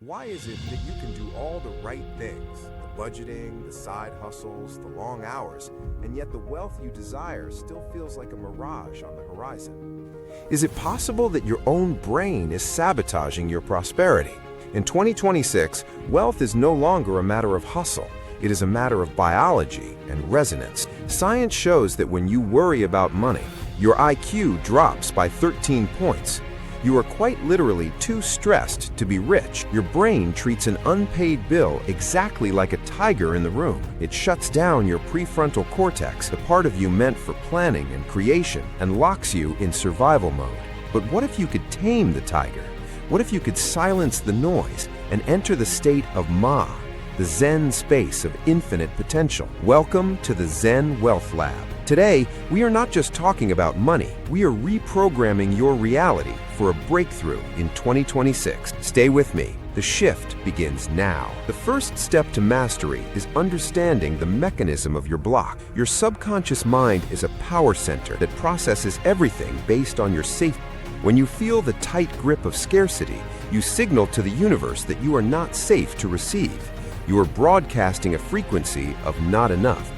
Why is it that you can do all the right things, the budgeting, the side hustles, the long hours, and yet the wealth you desire still feels like a mirage on the horizon? Is it possible that your own brain is sabotaging your prosperity? In 2026, wealth is no longer a matter of hustle. It is a matter of biology and resonance. Science shows that when you worry about money, your IQ drops by 13 points. You are quite literally too stressed to be rich. Your brain treats an unpaid bill exactly like a tiger in the room. It shuts down your prefrontal cortex, the part of you meant for planning and creation, and locks you in survival mode. But what if you could tame the tiger? What if you could silence the noise and enter the state of Ma, the Zen Space of infinite potential? Welcome to the Zen Wealth Lab. Today, we are not just talking about money, we are reprogramming your reality for a breakthrough in 2026. Stay with me. The shift begins now. The first step to mastery is understanding the mechanism of your block. Your subconscious mind is a power center that processes everything based on your safety. When you feel the tight grip of scarcity, you signal to the universe that you are not safe to receive. You are broadcasting a frequency of not enough.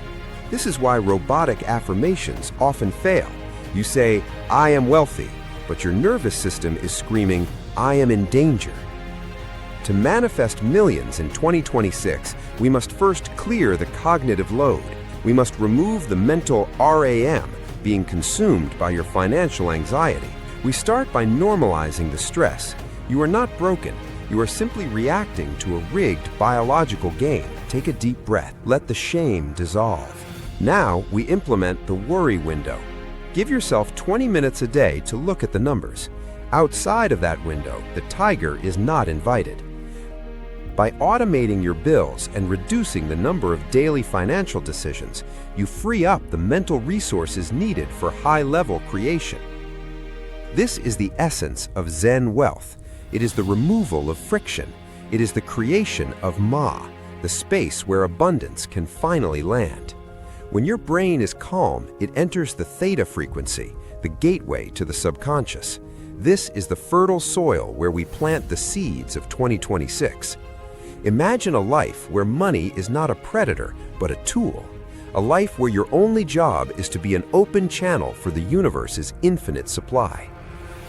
This is why robotic affirmations often fail. You say, "I am wealthy," but your nervous system is screaming, "I am in danger." To manifest millions in 2026, we must first clear the cognitive load. We must remove the mental RAM being consumed by your financial anxiety. We start by normalizing the stress. You are not broken. You are simply reacting to a rigged biological game. Take a deep breath. Let the shame dissolve. Now we implement the worry window. Give yourself 20 minutes a day to look at the numbers. Outside of that window, the tiger is not invited. By automating your bills and reducing the number of daily financial decisions, you free up the mental resources needed for high-level creation. This is the essence of Zen wealth. It is the removal of friction. It is the creation of Ma, the space where abundance can finally land. When your brain is calm, it enters the theta frequency, the gateway to the subconscious. This is the fertile soil where we plant the seeds of 2026. Imagine a life where money is not a predator, but a tool. A life where your only job is to be an open channel for the universe's infinite supply.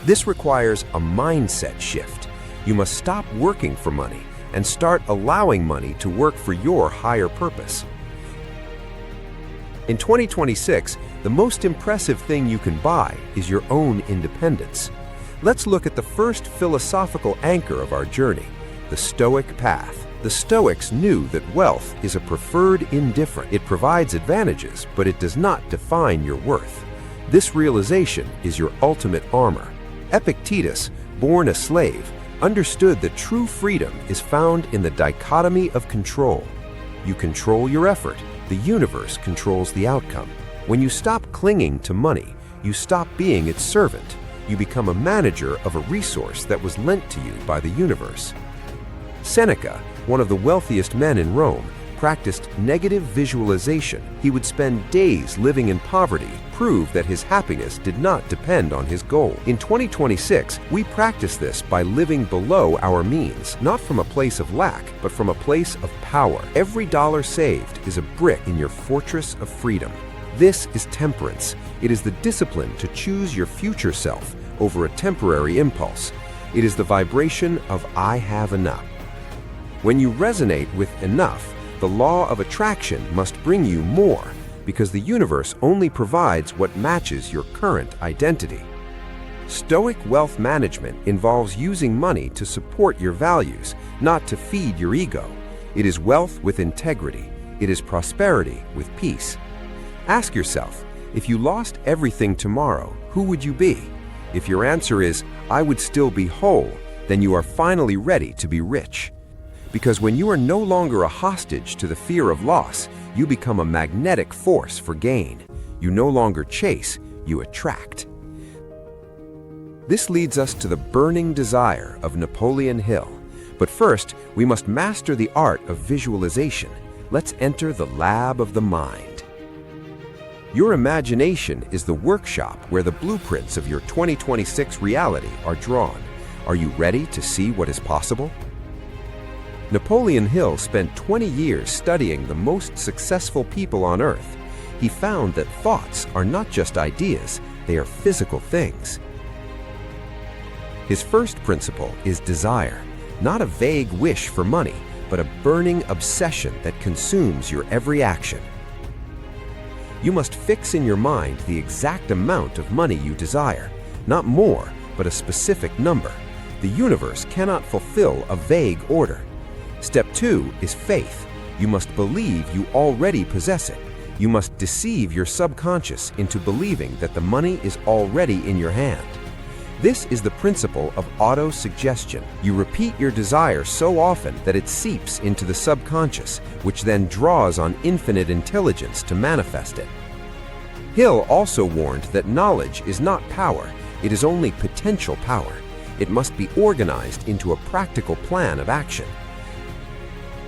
This requires a mindset shift. You must stop working for money and start allowing money to work for your higher purpose. In 2026, the most impressive thing you can buy is your own independence. Let's look at the first philosophical anchor of our journey, the Stoic path. The Stoics knew that wealth is a preferred indifferent. It provides advantages, but it does not define your worth. This realization is your ultimate armor. Epictetus, born a slave, understood that true freedom is found in the dichotomy of control. You control your effort. The universe controls the outcome. When you stop clinging to money, you stop being its servant. You become a manager of a resource that was lent to you by the universe. Seneca, one of the wealthiest men in Rome, practiced negative visualization. He would spend days living in poverty, prove that his happiness did not depend on his goal. In 2026, we practice this by living below our means, not from a place of lack, but from a place of power. Every dollar saved is a brick in your fortress of freedom. This is temperance. It is the discipline to choose your future self over a temporary impulse. It is the vibration of "I have enough." When you resonate with enough, the law of attraction must bring you more, because the universe only provides what matches your current identity. Stoic wealth management involves using money to support your values, not to feed your ego. It is wealth with integrity. It is prosperity with peace. Ask yourself, if you lost everything tomorrow, who would you be? If your answer is, "I would still be whole," then you are finally ready to be rich. Because when you are no longer a hostage to the fear of loss, you become a magnetic force for gain. You no longer chase, you attract. This leads us to the burning desire of Napoleon Hill. But first, we must master the art of visualization. Let's enter the lab of the mind. Your imagination is the workshop where the blueprints of your 2026 reality are drawn. Are you ready to see what is possible? Napoleon Hill spent 20 years studying the most successful people on Earth. He found that thoughts are not just ideas, they are physical things. His first principle is desire, not a vague wish for money, but a burning obsession that consumes your every action. You must fix in your mind the exact amount of money you desire, not more, but a specific number. The universe cannot fulfill a vague order. Step 2 is faith. You must believe you already possess it. You must deceive your subconscious into believing that the money is already in your hand. This is the principle of auto-suggestion. You repeat your desire so often that it seeps into the subconscious, which then draws on infinite intelligence to manifest it. Hill also warned that knowledge is not power, it is only potential power. It must be organized into a practical plan of action.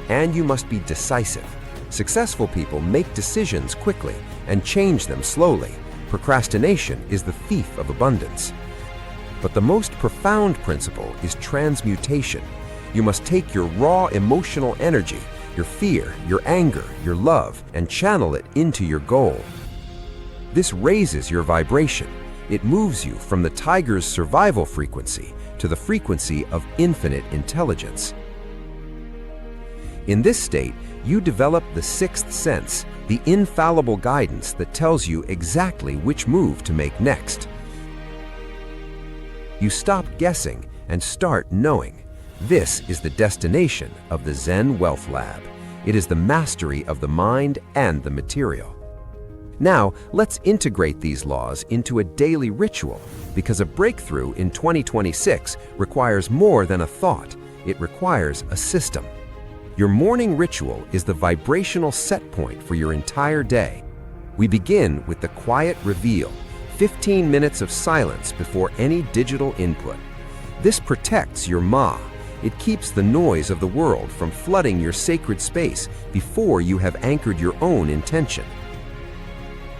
And you must be decisive. Successful people make decisions quickly and change them slowly. Procrastination is the thief of abundance. But the most profound principle is transmutation. You must take your raw emotional energy, your fear, your anger, your love, and channel it into your goal. This raises your vibration. It moves you from the tiger's survival frequency to the frequency of infinite intelligence. In this state, you develop the sixth sense, the infallible guidance that tells you exactly which move to make next. You stop guessing and start knowing. This is the destination of the Zen Wealth Lab. It is the mastery of the mind and the material. Now, let's integrate these laws into a daily ritual, because a breakthrough in 2026 requires more than a thought. It requires a system. Your morning ritual is the vibrational set point for your entire day. We begin with the quiet reveal, 15 minutes of silence before any digital input. This protects your ma. It keeps the noise of the world from flooding your sacred space before you have anchored your own intention.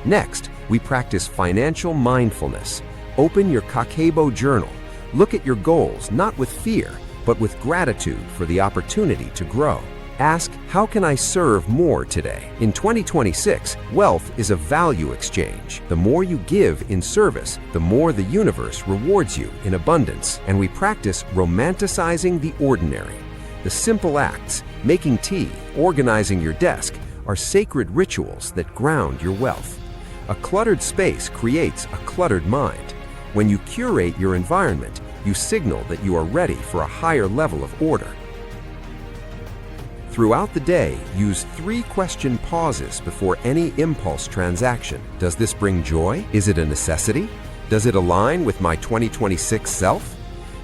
Next, we practice financial mindfulness. Open your Kakeibo journal. Look at your goals not with fear, but with gratitude for the opportunity to grow. Ask, how can I serve more today? In 2026, wealth is a value exchange. The more you give in service, the more the universe rewards you in abundance. And we practice romanticizing the ordinary. The simple acts, making tea, organizing your desk, are sacred rituals that ground your wealth. A cluttered space creates a cluttered mind. When you curate your environment, you signal that you are ready for a higher level of order. Throughout the day, use 3-question pauses before any impulse transaction. Does this bring joy? Is it a necessity? Does it align with my 2026 self?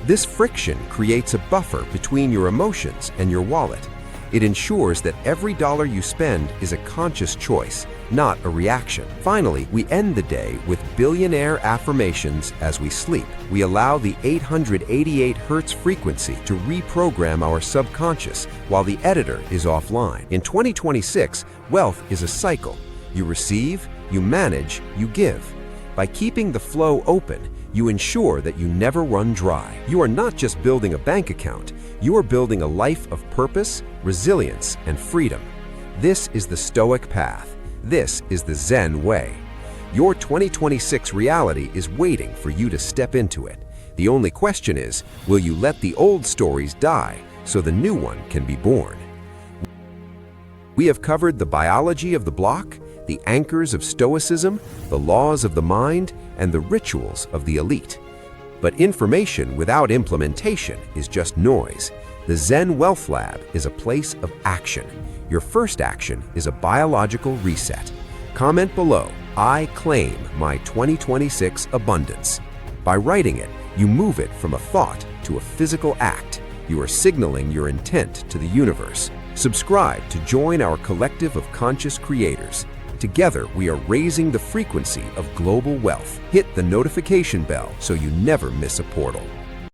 This friction creates a buffer between your emotions and your wallet. It ensures that every dollar you spend is a conscious choice, not a reaction. Finally, we end the day with billionaire affirmations as we sleep. We allow the 888 Hz frequency to reprogram our subconscious while the editor is offline. In 2026, wealth is a cycle. You receive, you manage, you give. By keeping the flow open, you ensure that you never run dry. You are not just building a bank account, you are building a life of purpose, resilience, and freedom. This is the Stoic path. This is the Zen way. Your 2026 reality is waiting for you to step into it. The only question is, will you let the old stories die so the new one can be born? We have covered the biology of the block, the anchors of Stoicism, the laws of the mind, and the rituals of the elite. But information without implementation is just noise. The Zen Wealth Lab is a place of action. Your first action is a biological reset. Comment below, I claim my 2026 abundance. By writing it, you move it from a thought to a physical act. You are signaling your intent to the universe. Subscribe to join our collective of conscious creators. Together, we are raising the frequency of global wealth. Hit the notification bell so you never miss a portal.